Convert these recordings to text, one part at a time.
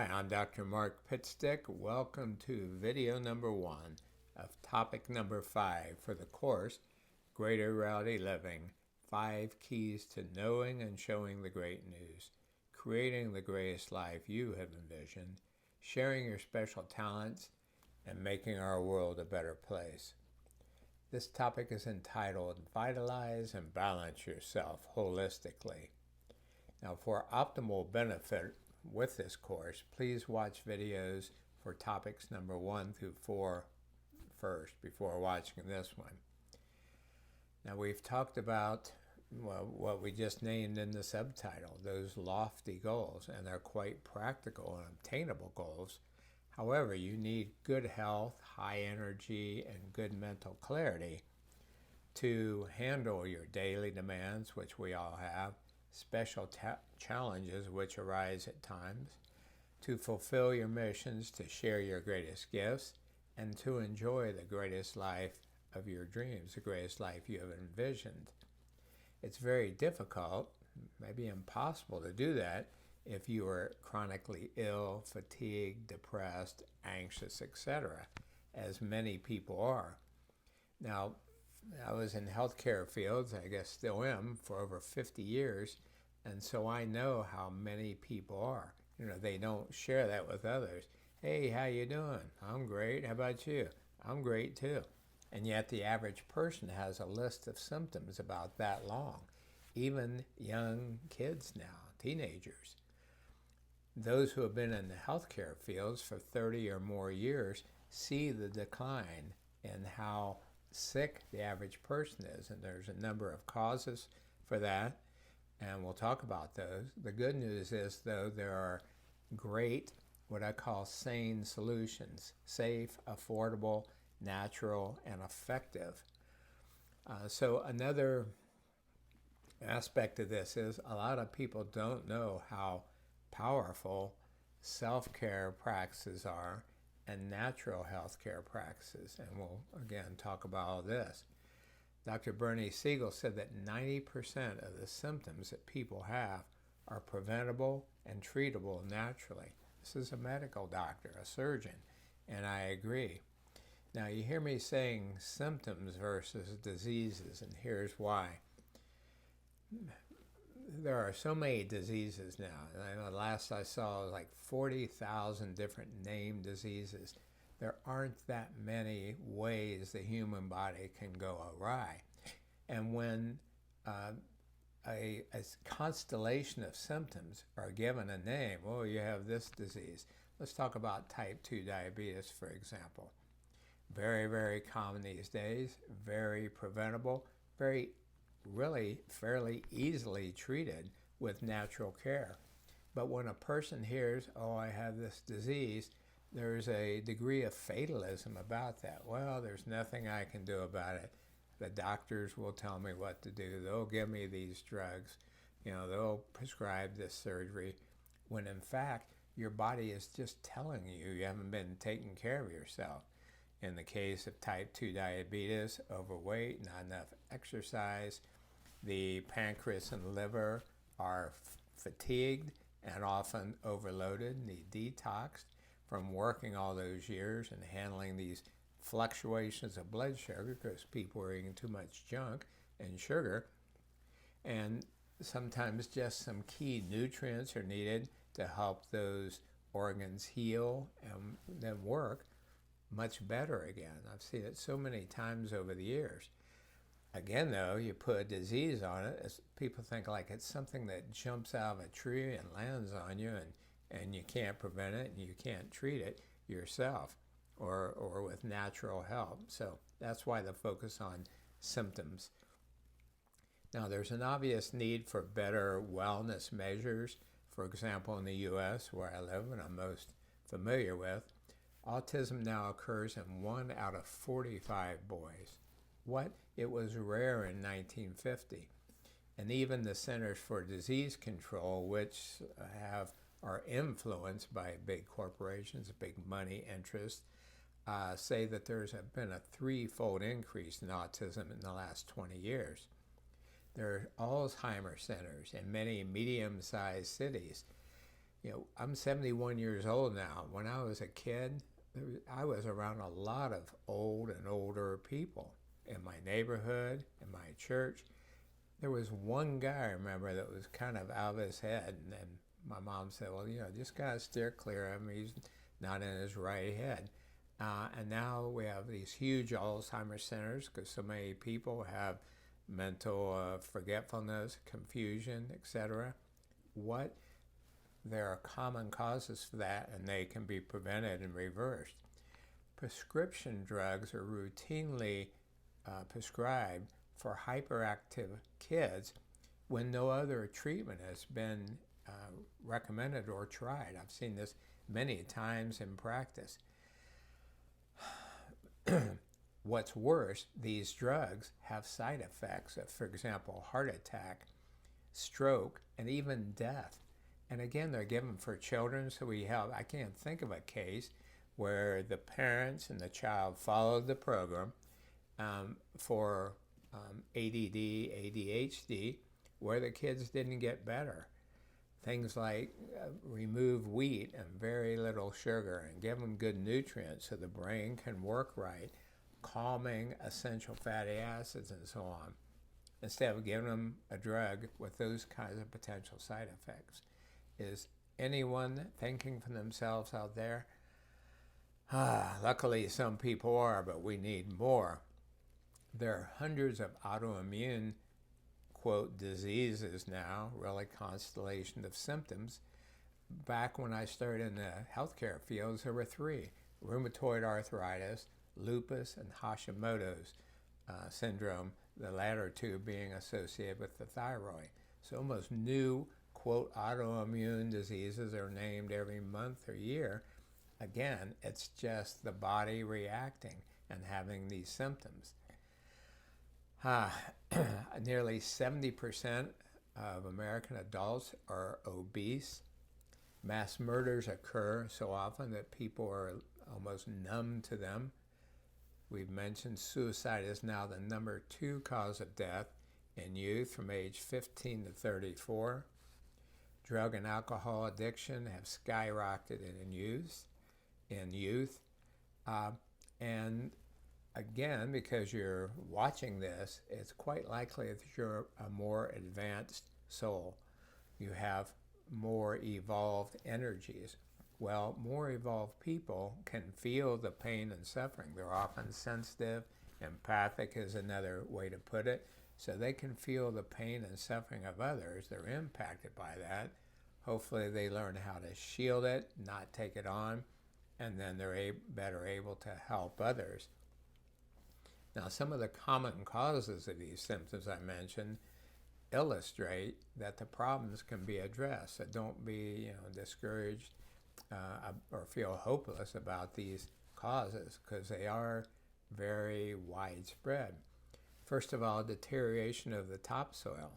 Hi, I'm Dr. Mark Pitstick. Welcome to video number 1 of topic number 5 for the course, Greater Reality Living, 5 Keys to Knowing and Showing the Great News, Creating the Greatest Life You Have Envisioned, Sharing Your Special Talents, and Making Our World a Better Place. This topic is entitled Vitalize and Balance Yourself Holistically. Now, for optimal benefit with this course, please watch videos for topics number 1 through 4 first before watching this one. Now, we've talked about what we just named in the subtitle, those lofty goals, and they're quite practical and obtainable goals. However, you need good health, high energy, and good mental clarity to handle your daily demands, which we all have, special challenges which arise at times, to fulfill your missions, to share your greatest gifts, and to enjoy the greatest life of your dreams, the greatest life you have envisioned. It's very difficult, maybe impossible to do that if you are chronically ill, fatigued, depressed, anxious, etc., as many people are. Now, I was in healthcare fields, I guess still am, for over 50 years, and so I know how many people are. They don't share that with others. Hey, how you doing? I'm great. How about you? I'm great too. And yet the average person has a list of symptoms about that long. Even young kids now, teenagers. Those who have been in the healthcare fields for 30 or more years see the decline in how sick the average person is, and there's a number of causes for that, and we'll talk about those. The good news is, though, there are great, what I call sane solutions, safe, affordable, natural, and effective. So another aspect of this is a lot of people don't know how powerful self-care practices are and natural health care practices, and we'll again talk about all this. Dr. Bernie Siegel said that 90% of the symptoms that people have are preventable and treatable naturally. This is a medical doctor, a surgeon, and I agree. Now, you hear me saying symptoms versus diseases, and here's why. There are so many diseases now. I know last I saw was like 40,000 different named diseases. There aren't that many ways the human body can go awry. And when a constellation of symptoms are given a name, oh, you have this disease. Let's talk about type 2 diabetes, for example. Very, very common these days, very preventable, really fairly easily treated with natural care. But when a person hears, oh, I have this disease, there's a degree of fatalism about that. Well, there's nothing I can do about it. The doctors will tell me what to do. They'll give me these drugs. They'll prescribe this surgery. When in fact, your body is just telling you you haven't been taking care of yourself. In the case of type 2 diabetes, overweight, not enough exercise, the pancreas and liver are fatigued and often overloaded, need detoxed from working all those years and handling these fluctuations of blood sugar because people are eating too much junk and sugar. And sometimes just some key nutrients are needed to help those organs heal and then work much better again. I've seen it so many times over the years. Again, though, you put a disease on it, people think like it's something that jumps out of a tree and lands on you, and you can't prevent it and you can't treat it yourself or with natural help. So that's why the focus on symptoms. Now, there's an obvious need for better wellness measures. For example, in the U.S., where I live and I'm most familiar with, autism now occurs in 1 out of 45 boys. It was rare in 1950. And even the Centers for Disease Control, which are influenced by big corporations, big money interests, say that there's been a 3-fold increase in autism in the last 20 years. There are Alzheimer's centers in many medium-sized cities. I'm 71 years old now. When I was a kid, I was around a lot of old and older people in my neighborhood, in my church. There was one guy I remember that was kind of out of his head, and then my mom said, well, just gotta steer clear of him. He's not in his right head. And now we have these huge Alzheimer's centers because so many people have mental forgetfulness, confusion, etc. What There are common causes for that, and they can be prevented and reversed. Prescription drugs are routinely prescribed for hyperactive kids when no other treatment has been recommended or tried. I've seen this many times in practice. What's worse, these drugs have side effects of, for example, heart attack, stroke, and even death. And again, they're given for children, so I can't think of a case where the parents and the child followed the program for ADD, ADHD, where the kids didn't get better. Things like remove wheat and very little sugar and give them good nutrients so the brain can work right, calming essential fatty acids and so on, instead of giving them a drug with those kinds of potential side effects. Is anyone thinking for themselves out there? Luckily some people are, but we need more. There are hundreds of autoimmune, quote, diseases now, really constellation of symptoms. Back when I started in the healthcare fields, there were 3: rheumatoid arthritis, lupus, and Hashimoto's syndrome, the latter 2 being associated with the thyroid. So almost new, quote, autoimmune diseases are named every month or year. Again, it's just the body reacting and having these symptoms. Nearly 70% of American adults are obese. Mass murders occur so often that people are almost numb to them. We've mentioned suicide is now the number 2 cause of death in youth from age 15 to 34. Drug and alcohol addiction have skyrocketed in youth. And again, because you're watching this, it's quite likely that you're a more advanced soul. You have more evolved energies. Well, more evolved people can feel the pain and suffering. They're often sensitive. Empathic is another way to put it. So they can feel the pain and suffering of others. They're impacted by that. Hopefully they learn how to shield it, not take it on, and then they're better able to help others. Now, some of the common causes of these symptoms I mentioned illustrate that the problems can be addressed. So don't be discouraged or feel hopeless about these causes, because they are very widespread. First of all, deterioration of the topsoil,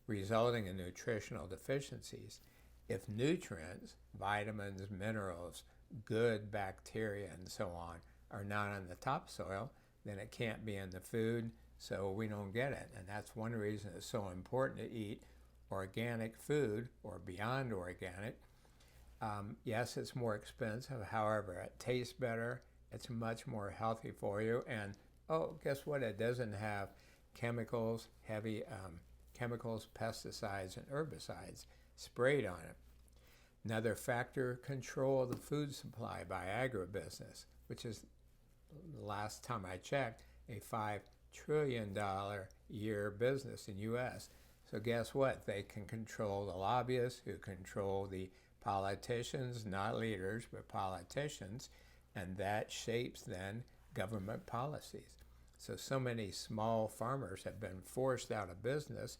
resulting in nutritional deficiencies. If nutrients, vitamins, minerals, good bacteria, and so on, are not in the topsoil, then it can't be in the food, so we don't get it. And that's one reason it's so important to eat organic food or beyond organic. Yes, it's more expensive. However, it tastes better. It's much more healthy for you. And guess what? It doesn't have chemicals, heavy chemicals, pesticides, and herbicides sprayed on it. Another factor, control of the food supply by agribusiness, which is, the last time I checked, a $5 trillion year business in U.S. So guess what? They can control the lobbyists who control the politicians, not leaders, but politicians, and that shapes then government policies. So many small farmers have been forced out of business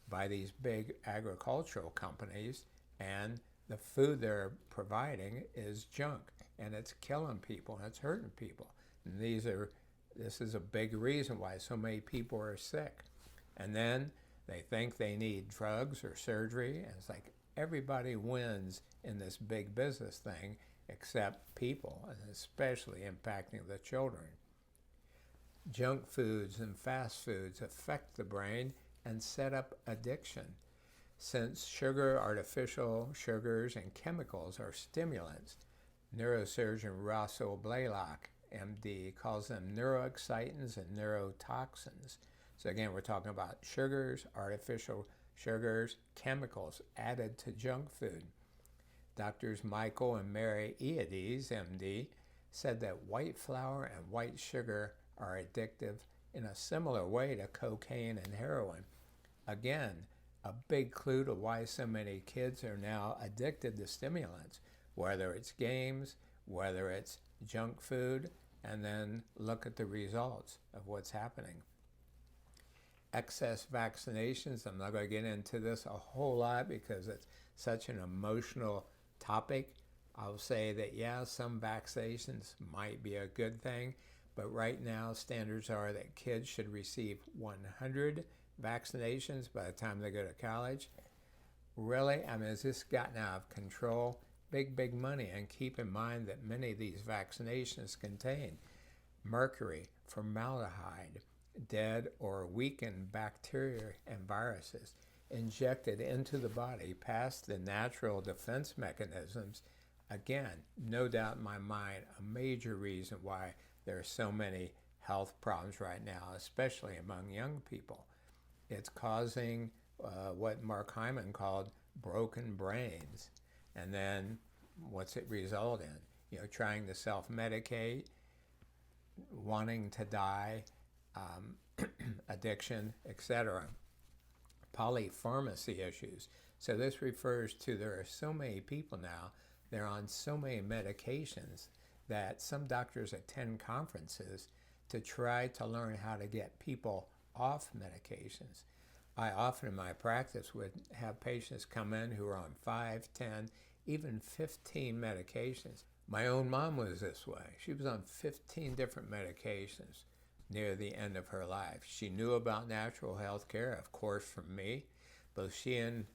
by these big agricultural companies, and the food they're providing is junk, and it's killing people, and it's hurting people. And this is a big reason why so many people are sick. And then they think they need drugs or surgery, and it's like everybody wins in this big business thing except people, and especially impacting the children. Junk foods and fast foods affect the brain and set up addiction. Since sugar, artificial sugars, and chemicals are stimulants, neurosurgeon Russell Blaylock, MD, calls them neuroexcitants and neurotoxins. So again, we're talking about sugars, artificial sugars, chemicals added to junk food. Doctors Michael and Mary Eades, MD, said that white flour and white sugar are addictive in a similar way to cocaine and heroin. Again, a big clue to why so many kids are now addicted to stimulants, whether it's games, whether it's junk food, and then look at the results of what's happening. Excess vaccinations, I'm not going to get into this a whole lot because it's such an emotional topic. I'll say that, yeah, some vaccinations might be a good thing, but right now standards are that kids should receive 100 vaccinations by the time they go to college. Really? I mean, has this gotten out of control? Big money. And keep in mind that many of these vaccinations contain mercury, formaldehyde, dead or weakened bacteria and viruses injected into the body past the natural defense mechanisms. Again, no doubt in my mind, a major reason why there are so many health problems right now, especially among young people. It's causing what Mark Hyman called broken brains. And then what's it result in? Trying to self-medicate, wanting to die, addiction, etc. Polypharmacy issues. So this refers to there are so many people now, they're on so many medications that some doctors attend conferences to try to learn how to get people off medications. I often in my practice would have patients come in who are on 5, 10, even 15 medications. My own mom was this way. She was on 15 different medications near the end of her life. She knew about natural health care, of course, from me. Both she and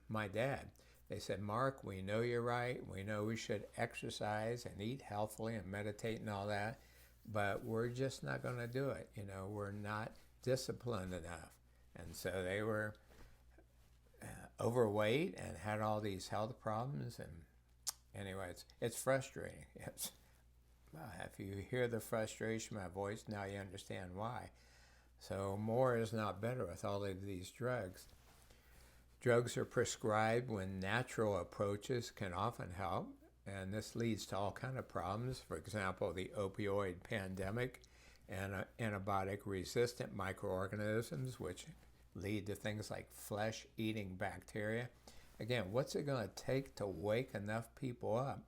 my dad, they said, Mark, we know you're right. We know we should exercise and eat healthily and meditate and all that, but we're just not going to do it. We're not disciplined enough. And so they were overweight and had all these health problems. And anyway, it's frustrating. If you hear the frustration in my voice, now you understand why. So more is not better with all of these drugs. Drugs are prescribed when natural approaches can often help, and this leads to all kinds of problems. For example, the opioid pandemic and antibiotic-resistant microorganisms, which lead to things like flesh-eating bacteria. Again, what's it going to take to wake enough people up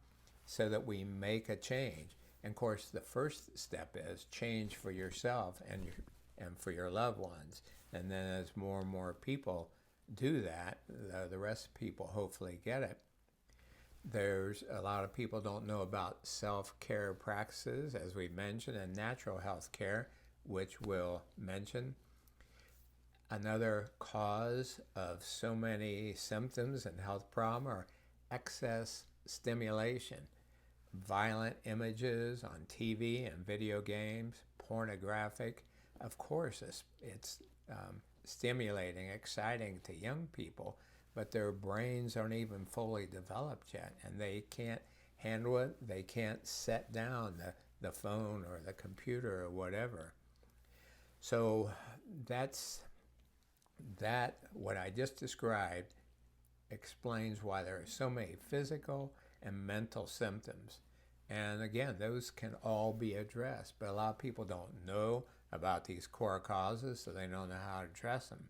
so that we make a change? And of course, the first step is change for yourself and for your loved ones. And then as more and more people do that, the rest of people hopefully get it. There's a lot of people don't know about self-care practices, as we mentioned, and natural health care, which we'll mention. Another cause of so many symptoms and health problems are excess stimulation. Violent images on TV and video games, pornographic. Of course, it's stimulating, exciting to young people, but their brains aren't even fully developed yet, and they can't handle it. They can't set down the phone or the computer or whatever. So what I just described explains why there are so many physical and mental symptoms. And again, those can all be addressed, but a lot of people don't know about these core causes, so they don't know how to address them.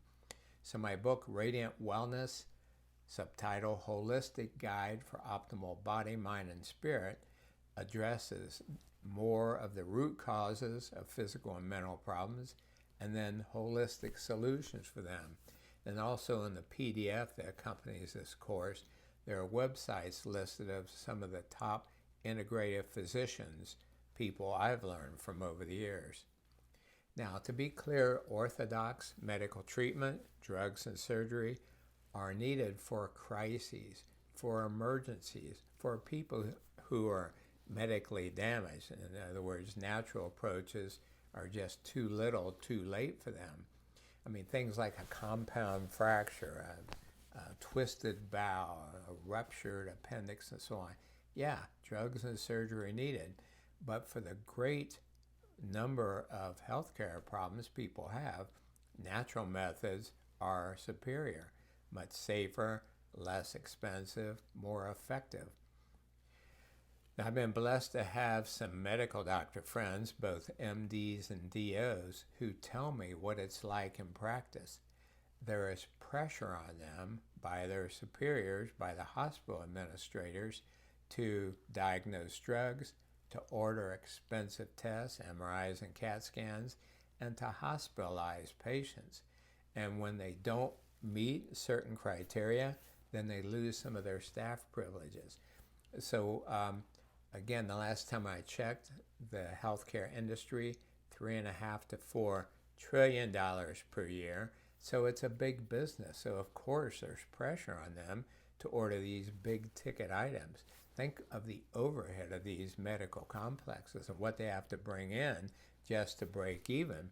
So my book, Radiant Wellness, subtitle Holistic Guide for Optimal Body, Mind, and Spirit, addresses more of the root causes of physical and mental problems, and then holistic solutions for them. And also in the PDF that accompanies this course, there are websites listed of some of the top integrative physicians, people I've learned from over the years. Now, to be clear, orthodox medical treatment, drugs and surgery are needed for crises, for emergencies, for people who are medically damaged. In other words, natural approaches are just too little, too late for them. I mean, things like a compound fracture, a twisted bowel, a ruptured appendix, and so on. Yeah, drugs and surgery needed. But for the great number of healthcare problems people have, natural methods are superior, much safer, less expensive, more effective. Now, I've been blessed to have some medical doctor friends, both MDs and DOs, who tell me what it's like in practice. There is pressure on them by their superiors, by the hospital administrators, to diagnose drugs, to order expensive tests, MRIs and CAT scans, and to hospitalize patients. And when they don't meet certain criteria, then they lose some of their staff privileges. So again, the last time I checked, the healthcare industry, $3.5 to $4 trillion per year. So it's a big business. So of course there's pressure on them to order these big ticket items. Think of the overhead of these medical complexes and what they have to bring in just to break even.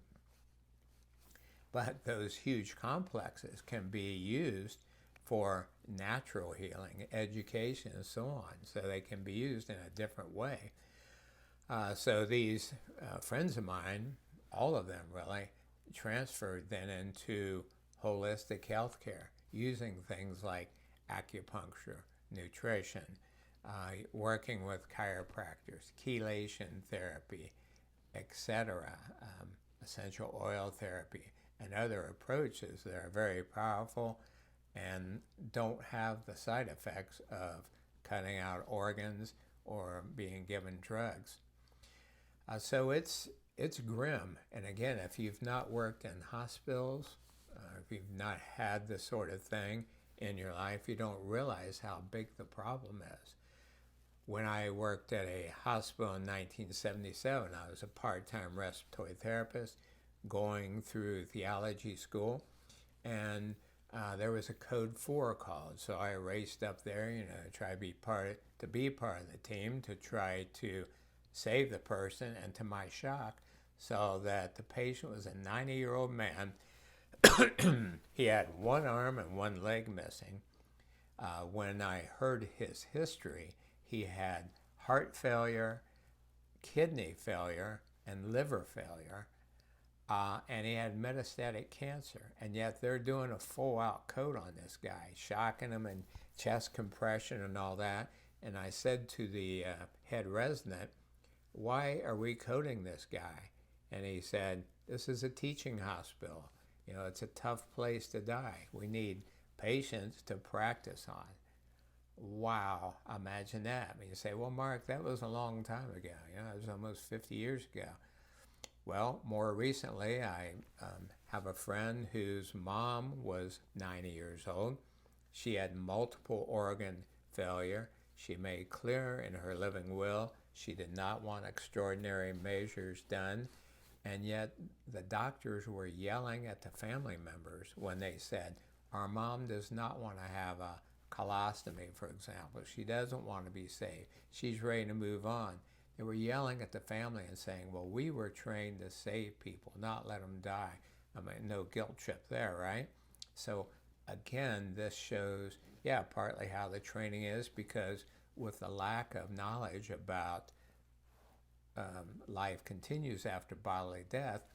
But those huge complexes can be used for natural healing, education, and so on. So they can be used in a different way. So these friends of mine, all of them really, transferred then into holistic healthcare, using things like acupuncture, nutrition, working with chiropractors, chelation therapy, etc., essential oil therapy, and other approaches that are very powerful and don't have the side effects of cutting out organs or being given drugs. So it's grim. And again, if you've not worked in hospitals, if you've not had this sort of thing in your life, you don't realize how big the problem is. When I worked at a hospital in 1977, I was a part-time respiratory therapist going through theology school, and there was a code 4 called. So I raced up there, to try to be part of the team to try to save the person, and to my shock, saw that the patient was a 90-year-old man. He had one arm and one leg missing. When I heard his history, he had heart failure, kidney failure, and liver failure, and he had metastatic cancer. And yet they're doing a full-out code on this guy, shocking him and chest compression and all that. And I said to the head resident, "Why are we coding this guy?" And he said, "This is a teaching hospital. It's a tough place to die. We need patients to practice on." Wow, imagine that. I mean, you say, "Well, Mark, that was a long time ago. It was almost 50 years ago." Well, more recently, I have a friend whose mom was 90 years old. She had multiple organ failure. She made clear in her living will she did not want extraordinary measures done. And yet the doctors were yelling at the family members when they said, "Our mom does not want to have a colostomy, for example. She doesn't want to be saved. She's ready to move on." They were yelling at the family and saying, "Well, we were trained to save people, not let them die." I mean, no guilt trip there, right? So again, this shows, partly how the training is, because with the lack of knowledge about life continues after bodily death,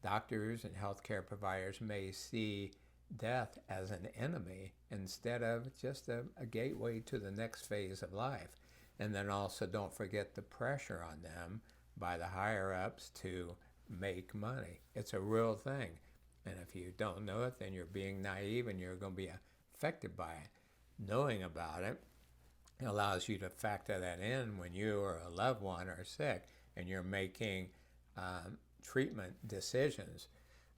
doctors and healthcare providers may see death as an enemy instead of just a gateway to the next phase of life. And then also don't forget the pressure on them by the higher-ups to make money. It's a real thing. And if you don't know it, then you're being naive and you're going to be affected by it. Knowing about it allows you to factor that in when you or a loved one are sick and you're making treatment decisions.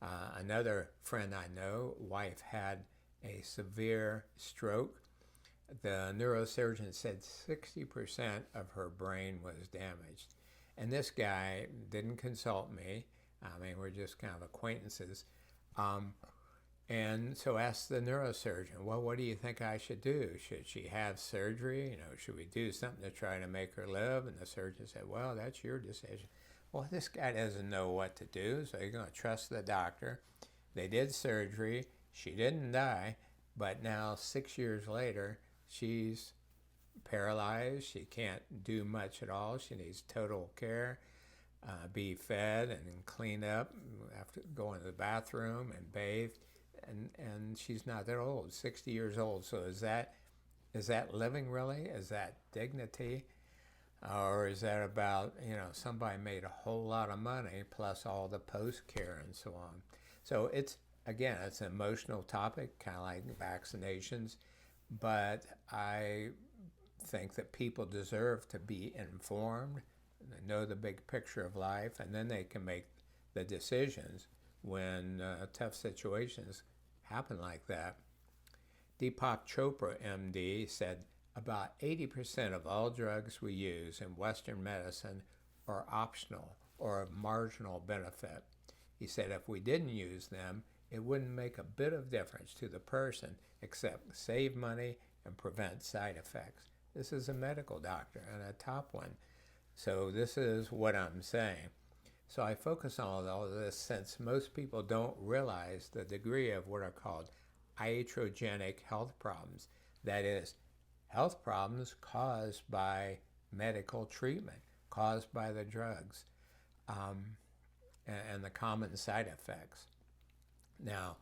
Another friend I know, wife had a severe stroke. The neurosurgeon said 60% of her brain was damaged. And this guy didn't consult me. I mean, we're just kind of acquaintances. And so asked the neurosurgeon, "Well, what do you think I should do? Should she have surgery? Should we do something to try to make her live?" And the surgeon said, "Well, that's your decision." Well, this guy doesn't know what to do, so you're going to trust the doctor. They did surgery. She didn't die, but now 6 years later, she's paralyzed. She can't do much at all. She needs total care, be fed and clean up, have to go into the bathroom and bathe. And she's not that old, 60 years old. So is that living really? Is that dignity? Or is that about, somebody made a whole lot of money plus all the post-care and so on? So it's an emotional topic, kind of like vaccinations, but I think that people deserve to be informed, know the big picture of life, and then they can make the decisions when tough situations happen like that. Deepak Chopra, MD, said about 80% of all drugs we use in Western medicine are optional or of marginal benefit. He said if we didn't use them, it wouldn't make a bit of difference to the person except save money and prevent side effects. This is a medical doctor and a top one. So this is what I'm saying. So I focus on all this since most people don't realize the degree of what are called iatrogenic health problems. That is, health problems caused by medical treatment, caused by the drugs, and the common side effects. Now,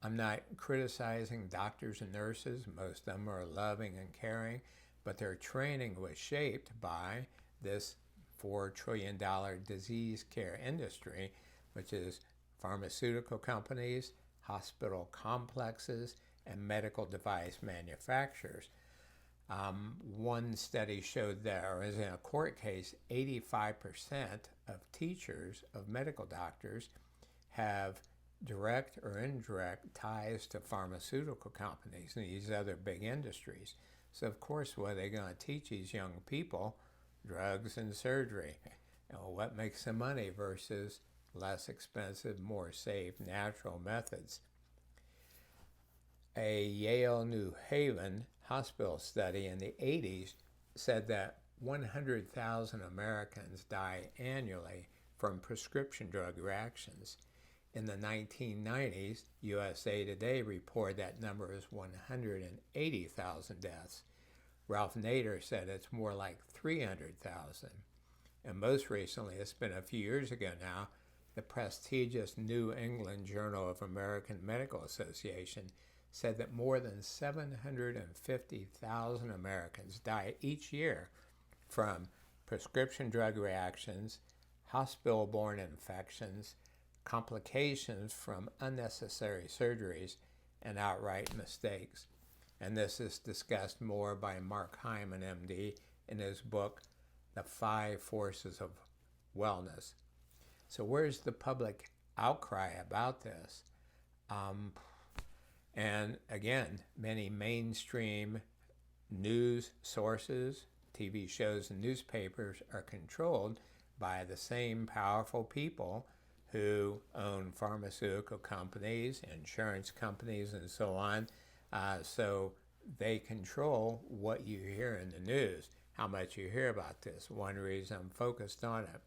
I'm not criticizing doctors and nurses. Most of them are loving and caring, but their training was shaped by this $4 trillion disease care industry, which is pharmaceutical companies, hospital complexes, and medical device manufacturers. One study showed there was, in a court case, 85% of teachers of medical doctors have direct or indirect ties to pharmaceutical companies and these other big industries. So of course, what are they going to teach these young people? Drugs and surgery. What makes the money versus less expensive, more safe, natural methods. A Yale New Haven hospital study in the 80s said that 100,000 Americans die annually from prescription drug reactions. In the 1990s, USA Today reported that number as 180,000 deaths. Ralph Nader said it's more like 300,000. And most recently, it's been a few years ago now, the prestigious New England Journal of American Medical Association said that more than 750,000 Americans die each year from prescription drug reactions, hospital-borne infections, complications from unnecessary surgeries, and outright mistakes. And this is discussed more by Mark Hyman, MD, in his book, The 5 Forces of Wellness. So where's the public outcry about this? And again, many mainstream news sources, TV shows and newspapers are controlled by the same powerful people who own pharmaceutical companies, insurance companies, and so on. So they control what you hear in the news, how much you hear about this. One reason I'm focused on it.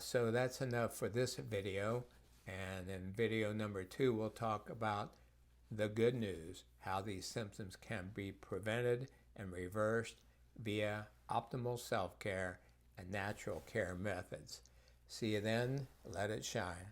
So that's enough for this video. And in video number 2, we'll talk about the good news, how these symptoms can be prevented and reversed via optimal self-care and natural care methods. See you then. Let it shine.